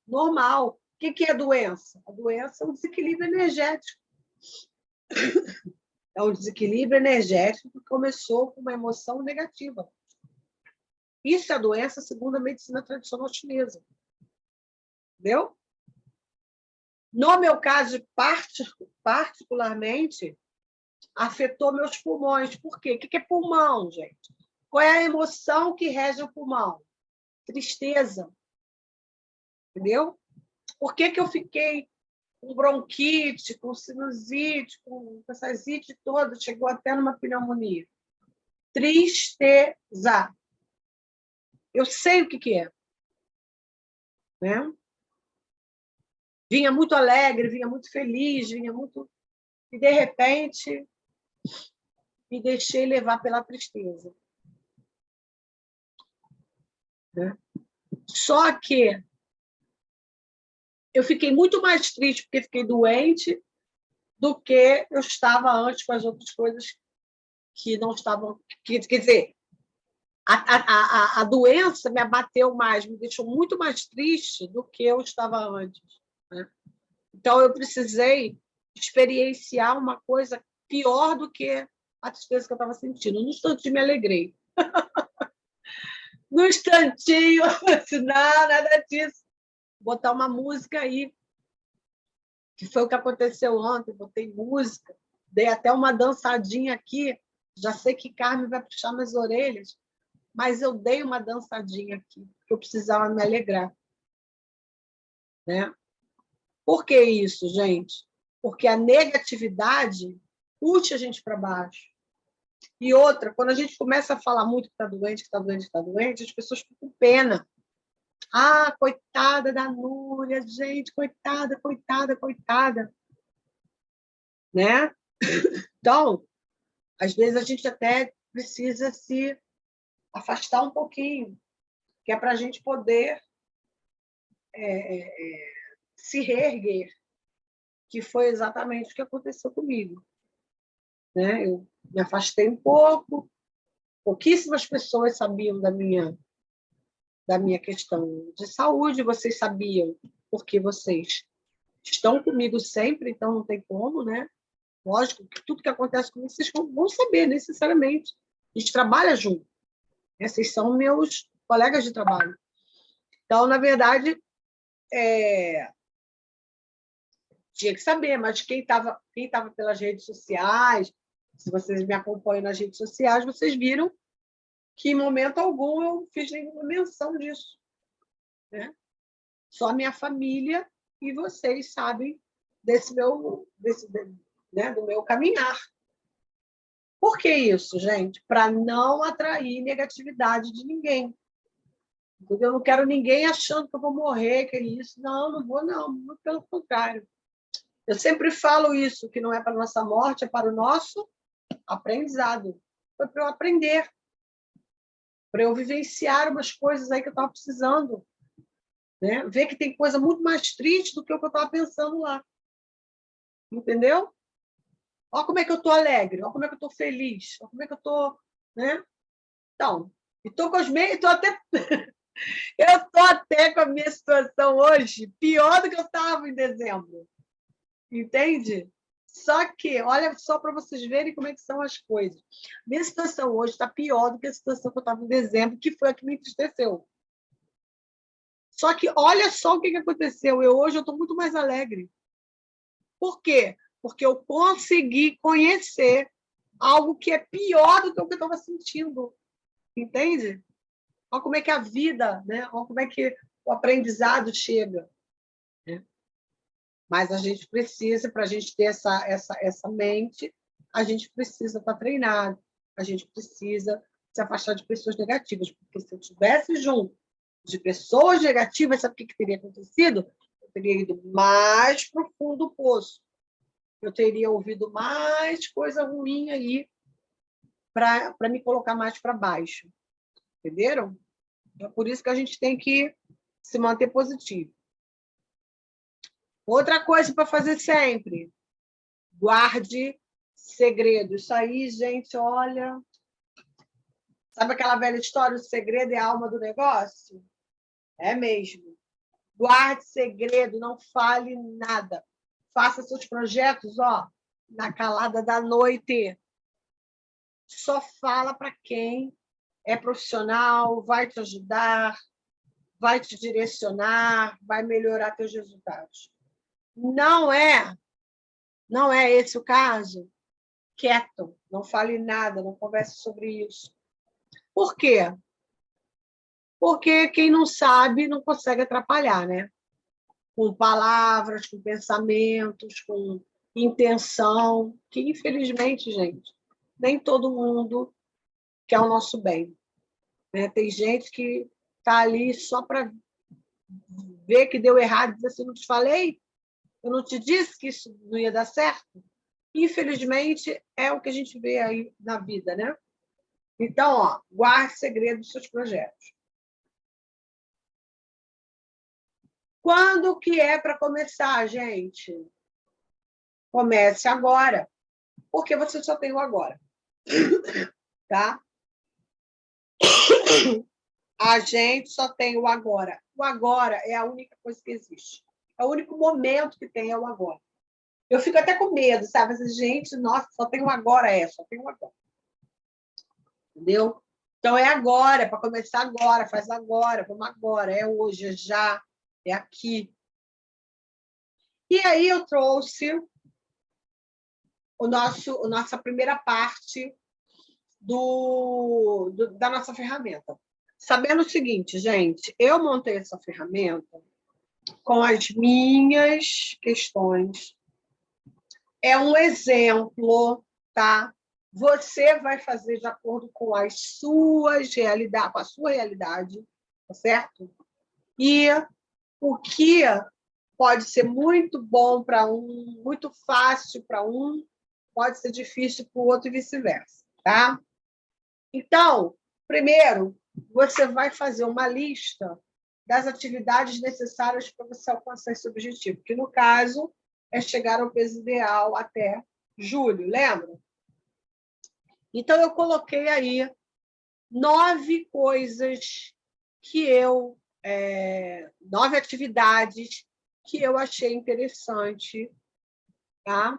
normal. O que é doença? A doença é um desequilíbrio energético. É um desequilíbrio energético que começou com uma emoção negativa. Isso é a doença segundo a medicina tradicional chinesa. Entendeu? No meu caso, particularmente, afetou meus pulmões. Por quê? O que é pulmão, gente? Qual é a emoção que rege o pulmão? Tristeza. Entendeu? Por que eu fiquei com bronquite, com sinusite, com essa zite toda, chegou até numa pneumonia? Tristeza. Eu sei o que é. Né? Vinha muito alegre, vinha muito feliz, vinha muito... E, de repente, me deixei levar pela tristeza. Né? Só que eu fiquei muito mais triste porque fiquei doente do que eu estava antes com as outras coisas que não estavam... Quer dizer, a doença me abateu mais, me deixou muito mais triste do que eu estava antes. Né? Então, eu precisei experienciar uma coisa pior do que a tristeza que eu estava sentindo. No instantinho, me alegrei. No instantinho, eu disse, não, nada disso. Vou botar uma música aí, que foi o que aconteceu ontem. Botei música, dei até uma dançadinha aqui. Já sei que Carmen vai puxar minhas orelhas, mas eu dei uma dançadinha aqui, porque eu precisava me alegrar. Né? Por que isso, gente? Porque a negatividade puxa a gente para baixo. E outra, quando a gente começa a falar muito que está doente, que está doente, que está doente, as pessoas ficam com pena. Ah, coitada da Núria, gente, coitada, coitada, coitada. Né? Então, às vezes a gente até precisa se afastar um pouquinho, que é para a gente poder se reerguer, que foi exatamente o que aconteceu comigo. Né? Eu me afastei um pouco, pouquíssimas pessoas sabiam da minha questão de saúde, vocês sabiam, porque vocês estão comigo sempre, então não tem como, né? Lógico que tudo que acontece comigo, vocês vão saber, necessariamente. A gente trabalha junto. Vocês são meus colegas de trabalho. Então, na verdade, tinha que saber, mas quem estava pelas redes sociais, Se vocês me acompanham nas redes sociais, vocês viram que, em momento algum, eu fiz nenhuma menção disso, né? Só a minha família e vocês sabem né, do meu caminhar. Por que isso, gente? Para não atrair negatividade de ninguém. Eu não quero ninguém achando que eu vou morrer, que é isso. Não, não vou, não. Muito pelo contrário. Eu sempre falo isso, que não é para a nossa morte, é para o nosso aprendizado. Foi para eu aprender, para eu vivenciar umas coisas aí que eu estava precisando. Né? Ver que tem coisa muito mais triste do que o que eu estava pensando lá. Entendeu? Olha como é que eu estou alegre, olha como é que eu estou feliz, olha como é que eu estou. Né? Então, estou com os meios, estou até. Eu estou até com a minha situação hoje pior do que eu estava em dezembro. Entende? Só que, olha só para vocês verem como é que são as coisas. Minha situação hoje está pior do que a situação que eu estava em dezembro, que foi a que me entristeceu. Só que olha só o que aconteceu. Hoje eu estou muito mais alegre. Por quê? Porque eu consegui conhecer algo que é pior do que o que eu estava sentindo. Entende? Olha como é que a vida, né? Olha como é que o aprendizado chega. Né? Mas a gente precisa, para a gente ter essa mente, a gente precisa estar treinado, a gente precisa se afastar de pessoas negativas, porque se eu estivesse junto de pessoas negativas, sabe o que teria acontecido? Eu teria ido mais para o fundo do poço. Eu teria ouvido mais coisa ruim aí para me colocar mais para baixo. Entenderam? É por isso que a gente tem que se manter positivo. Outra coisa para fazer sempre, guarde segredo. Isso aí, gente, olha... Sabe aquela velha história, o segredo é a alma do negócio? É mesmo. Guarde segredo, não fale nada. Faça seus projetos, ó, na calada da noite. Só fala para quem é profissional, vai te ajudar, vai te direcionar, vai melhorar teus resultados. Não é esse o caso? Quieto, não fale nada, não converse sobre isso. Por quê? Porque quem não sabe não consegue atrapalhar, né? Com palavras, com pensamentos, com intenção, que infelizmente, gente, nem todo mundo quer o nosso bem. Né? Tem gente que está ali só para ver que deu errado, dizer assim, não te falei? Eu não te disse que isso não ia dar certo? Infelizmente, é o que a gente vê aí na vida, né? Então, ó, guarde segredo dos seus projetos. Quando que é para começar, gente? Comece agora, porque você só tem o agora. Tá? A gente só tem o agora. O agora é a única coisa que existe. É o único momento que tem é o agora. Eu fico até com medo, sabe? Gente, nossa, só tem o agora, só tem o agora. Entendeu? Então é agora, é para começar agora, faz agora, vamos agora, é hoje, é já, é aqui. E aí eu trouxe nossa primeira parte da nossa ferramenta. Sabendo o seguinte, gente, eu montei essa ferramenta com as minhas questões. É um exemplo, tá? Você vai fazer de acordo com as suas realidades, com a sua realidade, tá certo? E o que pode ser muito bom para um, muito fácil para um, pode ser difícil para o outro e vice-versa, tá? Então, primeiro, você vai fazer uma lista das atividades necessárias para você alcançar esse objetivo, que, no caso, é chegar ao peso ideal até julho, lembra? Então, eu coloquei aí 9 coisas que 9 atividades que eu achei interessante, tá?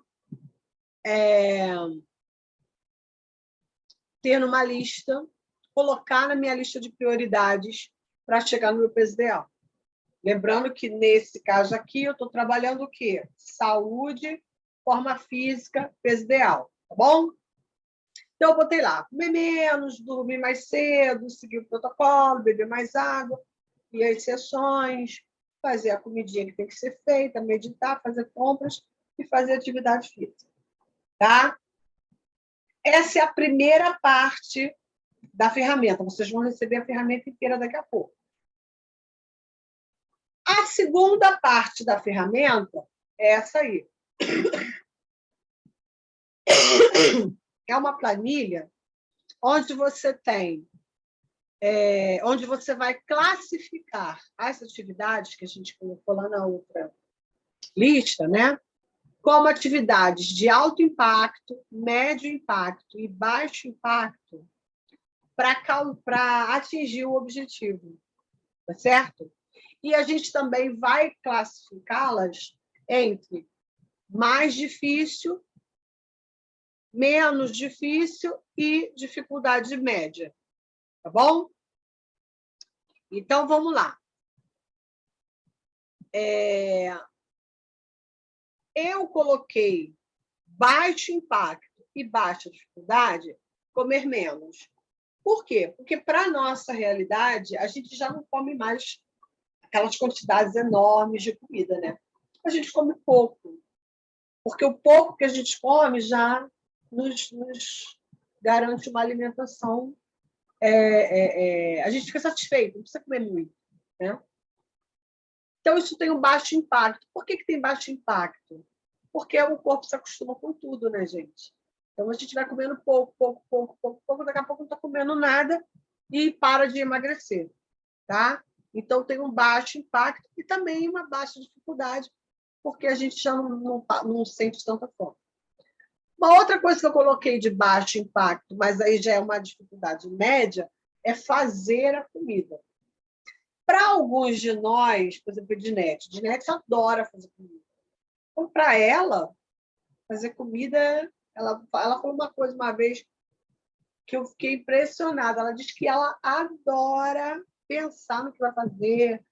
Ter numa lista, colocar na minha lista de prioridades para chegar no meu peso ideal. Lembrando que, nesse caso aqui, eu estou trabalhando o quê? Saúde, forma física, peso ideal, tá bom? Então, eu botei lá, comer menos, dormir mais cedo, seguir o protocolo, beber mais água, e as sessões, fazer a comidinha que tem que ser feita, meditar, fazer compras e fazer atividade física. Tá? Essa é a primeira parte da ferramenta. Vocês vão receber a ferramenta inteira daqui a pouco. A segunda parte da ferramenta é essa aí. É uma planilha onde você tem, onde você vai classificar as atividades que a gente colocou lá na outra lista, né? Como atividades de alto impacto, médio impacto e baixo impacto para atingir o objetivo, tá certo? E a gente também vai classificá-las entre mais difícil, menos difícil e dificuldade média, tá bom? Então, vamos lá. Eu coloquei baixo impacto e baixa dificuldade, comer menos. Por quê? Porque, para a nossa realidade, a gente já não come mais aquelas quantidades enormes de comida, né? A gente come pouco, porque o pouco que a gente come já nos garante uma alimentação. A gente fica satisfeito, não precisa comer muito, né? Então, isso tem um baixo impacto. Por que tem baixo impacto? Porque o corpo se acostuma com tudo, né, gente? Então, a gente vai comendo pouco, daqui a pouco não está comendo nada e para de emagrecer, tá? Então, tem um baixo impacto e também uma baixa dificuldade, porque a gente já não sente tanta fome. Uma outra coisa que eu coloquei de baixo impacto, mas aí já é uma dificuldade média, é fazer a comida. Para alguns de nós, por exemplo, Dinete adora fazer comida. Então, para ela, fazer comida, ela falou uma coisa uma vez que eu fiquei impressionada. Ela diz que ela adora pensar no que vai fazer,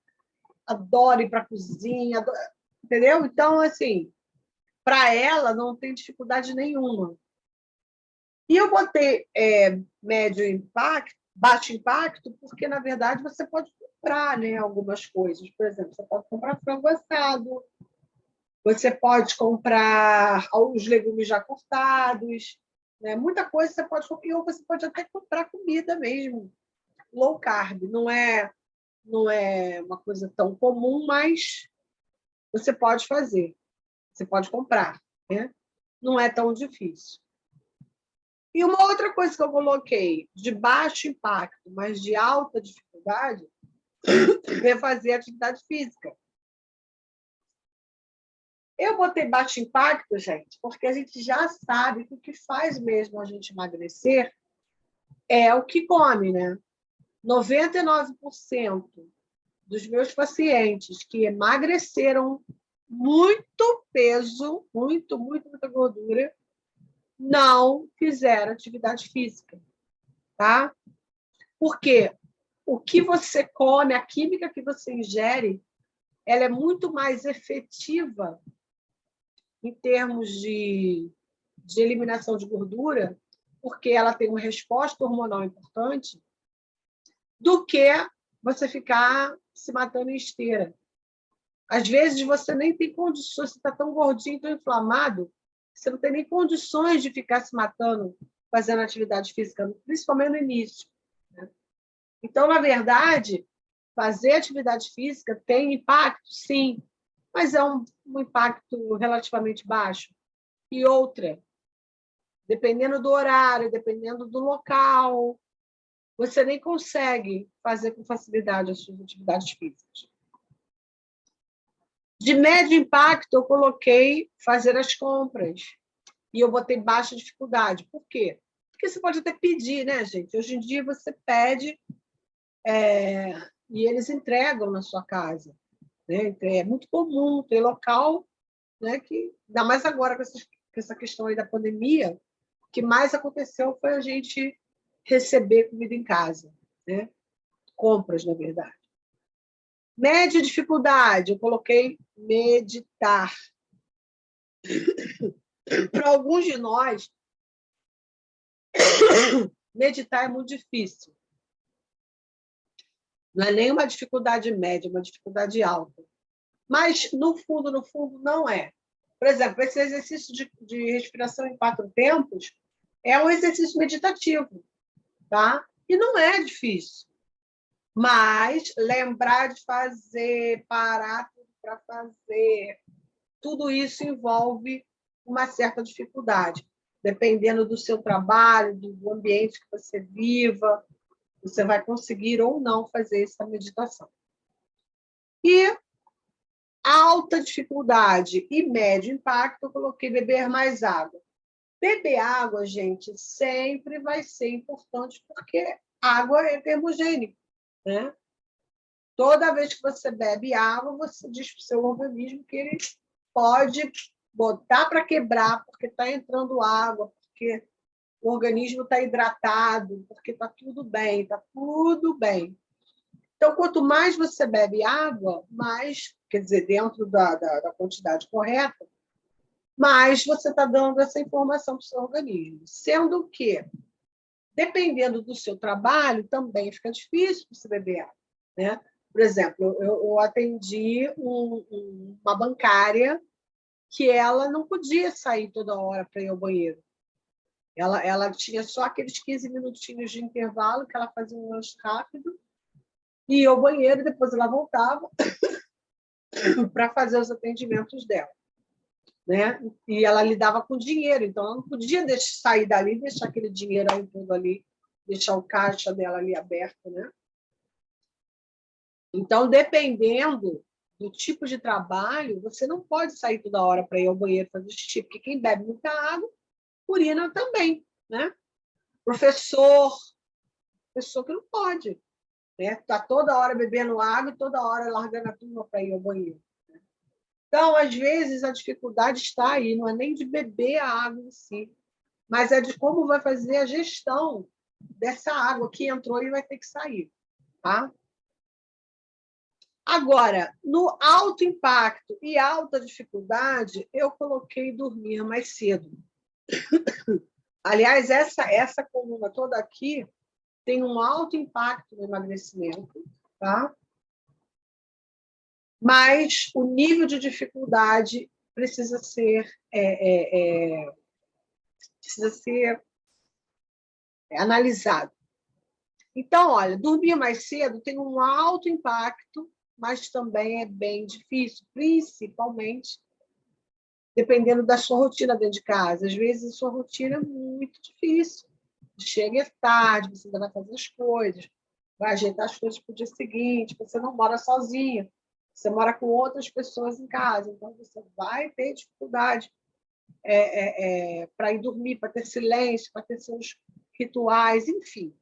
adora ir para a cozinha, adora, entendeu? Então, assim, para ela não tem dificuldade nenhuma. E eu botei médio impacto, baixo impacto, porque, na verdade, você pode comprar, né, algumas coisas. Por exemplo, você pode comprar frango assado, você pode comprar os legumes já cortados, né? Muita coisa você pode comprar, ou você pode até comprar comida mesmo, low carb. Não é uma coisa tão comum, mas você pode fazer, você pode comprar, né? Não é tão difícil. E uma outra coisa que eu coloquei, de baixo impacto, mas de alta dificuldade, é fazer atividade física. Eu botei baixo impacto, gente, porque a gente já sabe que o que faz mesmo a gente emagrecer é o que come, né? 99% dos meus pacientes que emagreceram muito peso, muita gordura, não fizeram atividade física, tá? Porque o que você come, a química que você ingere, ela é muito mais efetiva em termos de eliminação de gordura, porque ela tem uma resposta hormonal importante, do que você ficar se matando em esteira. Às vezes, você nem tem condições, você está tão gordinho, tão inflamado, você não tem nem condições de ficar se matando fazendo atividade física, principalmente no início. Né? Então, na verdade, fazer atividade física tem impacto, sim, mas é um impacto relativamente baixo. E outra, dependendo do horário, dependendo do local, você nem consegue fazer com facilidade as suas atividades físicas. De médio impacto, eu coloquei fazer as compras. E eu botei baixa dificuldade. Por quê? Porque você pode até pedir, né, gente? Hoje em dia você pede e eles entregam na sua casa. Né? É muito comum ter local, né, que, ainda mais agora com essa questão aí da pandemia, o que mais aconteceu foi a gente receber comida em casa, né? Compras, na verdade. Média dificuldade, eu coloquei meditar. Para alguns de nós, meditar é muito difícil. Não é nem uma dificuldade média, é uma dificuldade alta. Mas, no fundo, não é. Por exemplo, esse exercício de respiração em 4 tempos é um exercício meditativo, tá? E não é difícil. Mas lembrar de fazer, parar tudo para fazer, tudo isso envolve uma certa dificuldade. Dependendo do seu trabalho, do ambiente que você viva, você vai conseguir ou não fazer essa meditação. E alta dificuldade e médio impacto, eu coloquei beber mais água. Beber água, gente, sempre vai ser importante, porque água é termogênico, né? Toda vez que você bebe água, você diz para o seu organismo que ele pode botar para quebrar, porque está entrando água, porque o organismo está hidratado, porque está tudo bem, está tudo bem. Então, quanto mais você bebe água, mais, quer dizer, dentro da quantidade correta, mais você está dando essa informação para o seu organismo. Sendo que, dependendo do seu trabalho, também fica difícil você beber água, né? Por exemplo, eu atendi uma bancária que ela não podia sair toda hora para ir ao banheiro. Ela tinha só aqueles 15 minutinhos de intervalo que ela fazia um lanche rápido, ia ao banheiro e depois ela voltava para fazer os atendimentos dela, né? E ela lidava com dinheiro, então ela não podia sair dali e deixar aquele dinheiro aí todo ali, deixar o caixa dela ali aberto, né? Então, dependendo do tipo de trabalho, você não pode sair toda hora para ir ao banheiro fazer xixi, porque quem bebe muita água, urina também, né? Professor que não pode, né? Está toda hora bebendo água e toda hora largando a turma para ir ao banheiro. Né? Então, às vezes, a dificuldade está aí, não é nem de beber a água em si, mas é de como vai fazer a gestão dessa água que entrou e vai ter que sair, tá? Agora, no alto impacto e alta dificuldade, eu coloquei dormir mais cedo. Aliás, essa coluna toda aqui tem um alto impacto no emagrecimento, tá? Mas o nível de dificuldade precisa ser analisado. Então, olha, dormir mais cedo tem um alto impacto, mas também é bem difícil, principalmente dependendo da sua rotina dentro de casa. Às vezes, a sua rotina é muito difícil. Chega tarde, você ainda vai fazer as coisas, vai ajeitar as coisas para o dia seguinte, você não mora sozinha, você mora com outras pessoas em casa, então você vai ter dificuldade para ir dormir, para ter silêncio, para ter seus rituais, enfim.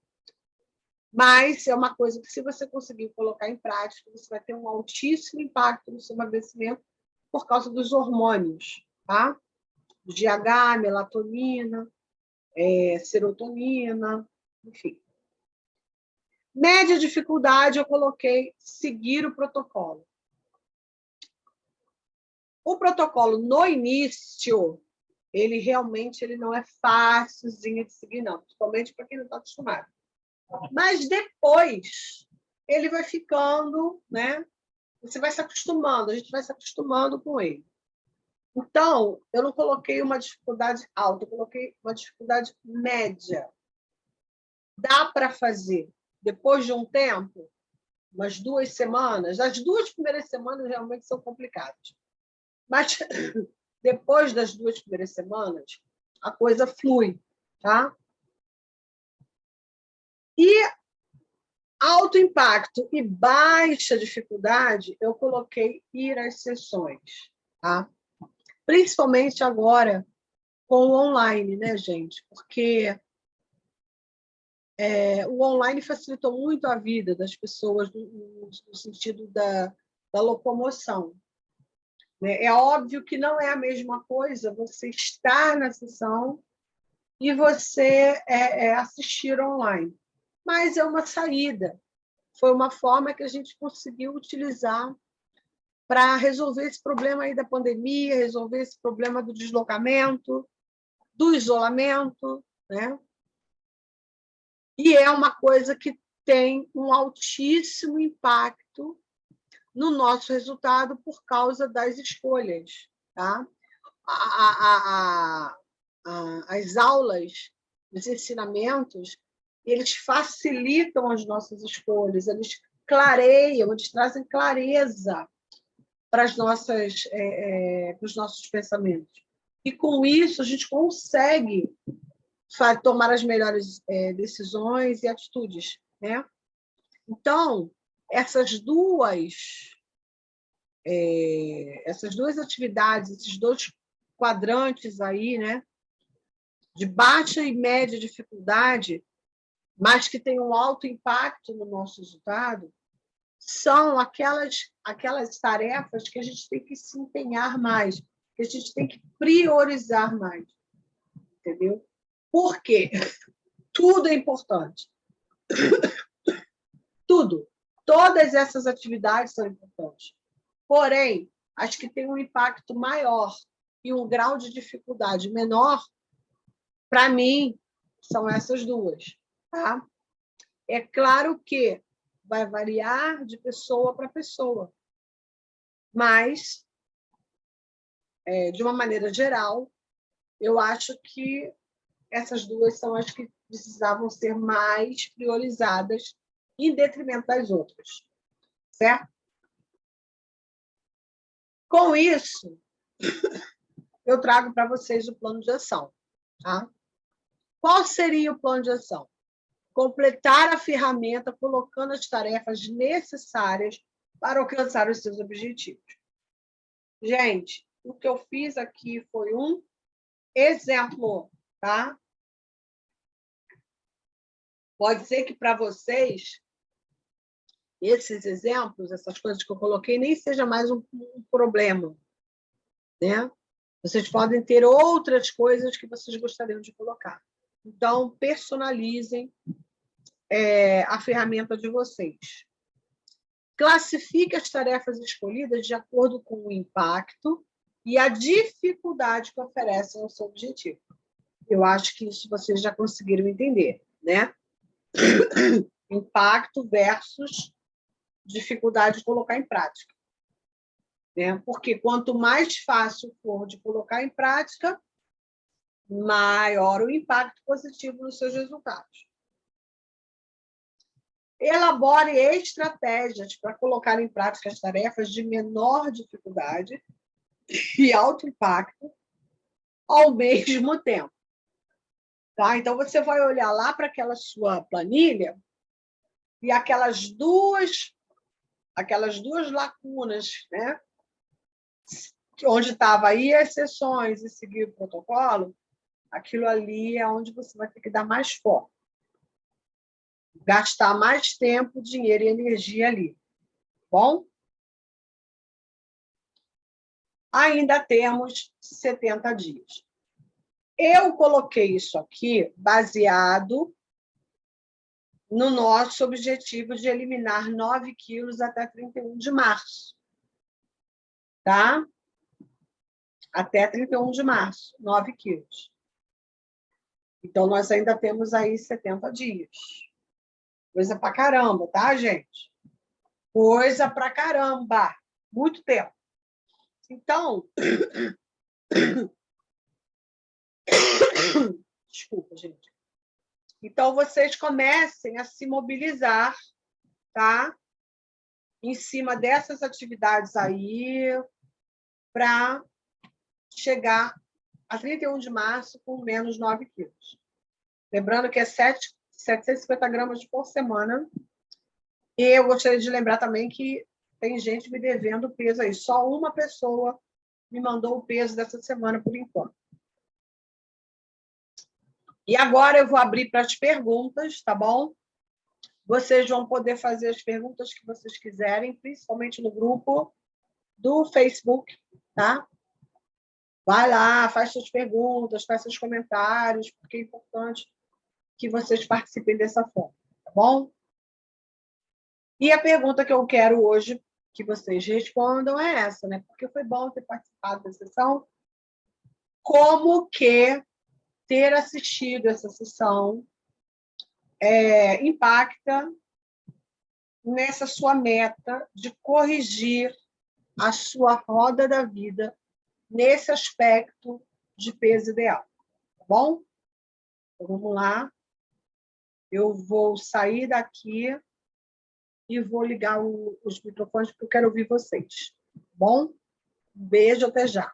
Mas é uma coisa que, se você conseguir colocar em prática, você vai ter um altíssimo impacto no seu emagrecimento por causa dos hormônios, tá? GH, melatonina, serotonina, enfim. Média dificuldade, eu coloquei seguir o protocolo. O protocolo, no início, ele realmente não é fácilzinho de seguir, não, principalmente para quem não está acostumado. Mas depois, ele vai ficando, né? Você vai se acostumando, a gente vai se acostumando com ele. Então, eu não coloquei uma dificuldade alta, eu coloquei uma dificuldade média. Dá para fazer. Depois de um tempo, umas 2 semanas, as 2 primeiras semanas realmente são complicadas. Mas depois das 2 primeiras semanas, a coisa flui, tá? E alto impacto e baixa dificuldade, eu coloquei ir às sessões, tá? Principalmente agora com o online, né, gente? Porque o online facilitou muito a vida das pessoas no sentido da locomoção. Né? É óbvio que não é a mesma coisa você estar na sessão e você assistir online, mas é uma saída. Foi uma forma que a gente conseguiu utilizar para resolver esse problema aí da pandemia, resolver esse problema do deslocamento, do isolamento, né? E é uma coisa que tem um altíssimo impacto no nosso resultado por causa das escolhas. Tá? As aulas, os ensinamentos, eles facilitam as nossas escolhas, eles clareiam, eles trazem clareza para os nossos pensamentos. E, com isso, a gente consegue tomar as melhores decisões e atitudes. Né? Então, essas duas atividades, esses dois quadrantes aí, né, de baixa e média dificuldade, mas que têm um alto impacto no nosso resultado, são aquelas tarefas que a gente tem que se empenhar mais, que a gente tem que priorizar mais. Entendeu? Por quê? Tudo é importante. Tudo. Todas essas atividades são importantes. Porém, as que têm um impacto maior e um grau de dificuldade menor, para mim, são essas duas. Tá? É claro que vai variar de pessoa para pessoa, mas, de uma maneira geral, eu acho que essas duas são as que precisavam ser mais priorizadas em detrimento das outras. Certo? Com isso, eu trago para vocês o plano de ação. Tá? Qual seria o plano de ação? Completar a ferramenta colocando as tarefas necessárias para alcançar os seus objetivos. Gente, o que eu fiz aqui foi um exemplo, tá? Pode ser que para vocês esses exemplos, essas coisas que eu coloquei, nem seja mais um problema, né? Vocês podem ter outras coisas que vocês gostariam de colocar. Então, personalizem a ferramenta de vocês. Classifique as tarefas escolhidas de acordo com o impacto e a dificuldade que oferecem ao seu objetivo. Eu acho que isso vocês já conseguiram entender, né? Impacto versus dificuldade de colocar em prática. Né? Porque quanto mais fácil for de colocar em prática, maior o impacto positivo nos seus resultados. Elabore estratégias para colocar em prática as tarefas de menor dificuldade e alto impacto ao mesmo tempo. Tá? Então, você vai olhar lá para aquela sua planilha e aquelas duas lacunas, né? Onde estava aí as sessões e seguir o protocolo, aquilo ali é onde você vai ter que dar mais foco. Gastar mais tempo, dinheiro e energia ali. Bom? Ainda temos 70 dias. Eu coloquei isso aqui baseado no nosso objetivo de eliminar 9 quilos até 31 de março. Tá? Até 31 de março, 9 quilos. Então, nós ainda temos aí 70 dias. Coisa pra caramba, tá, gente? Coisa pra caramba. Muito tempo. Então, desculpa, gente. Então, vocês comecem a se mobilizar, tá? Em cima dessas atividades aí, para chegar a 31 de março com menos 9 quilos. Lembrando que é 750 gramas por semana. E eu gostaria de lembrar também que tem gente me devendo o peso aí. Só uma pessoa me mandou o peso dessa semana, por enquanto. E agora eu vou abrir para as perguntas, tá bom? Vocês vão poder fazer as perguntas que vocês quiserem, principalmente no grupo do Facebook, tá? Vai lá, faz suas perguntas, faz seus comentários, porque é importante que vocês participem dessa forma, tá bom? E a pergunta que eu quero hoje que vocês respondam é essa, né? Porque foi bom ter participado da sessão. Como que ter assistido essa sessão impacta nessa sua meta de corrigir a sua roda da vida nesse aspecto de peso ideal, tá bom? Então, vamos lá. Eu vou sair daqui e vou ligar os microfones, porque eu quero ouvir vocês, tá bom? Um beijo, até já.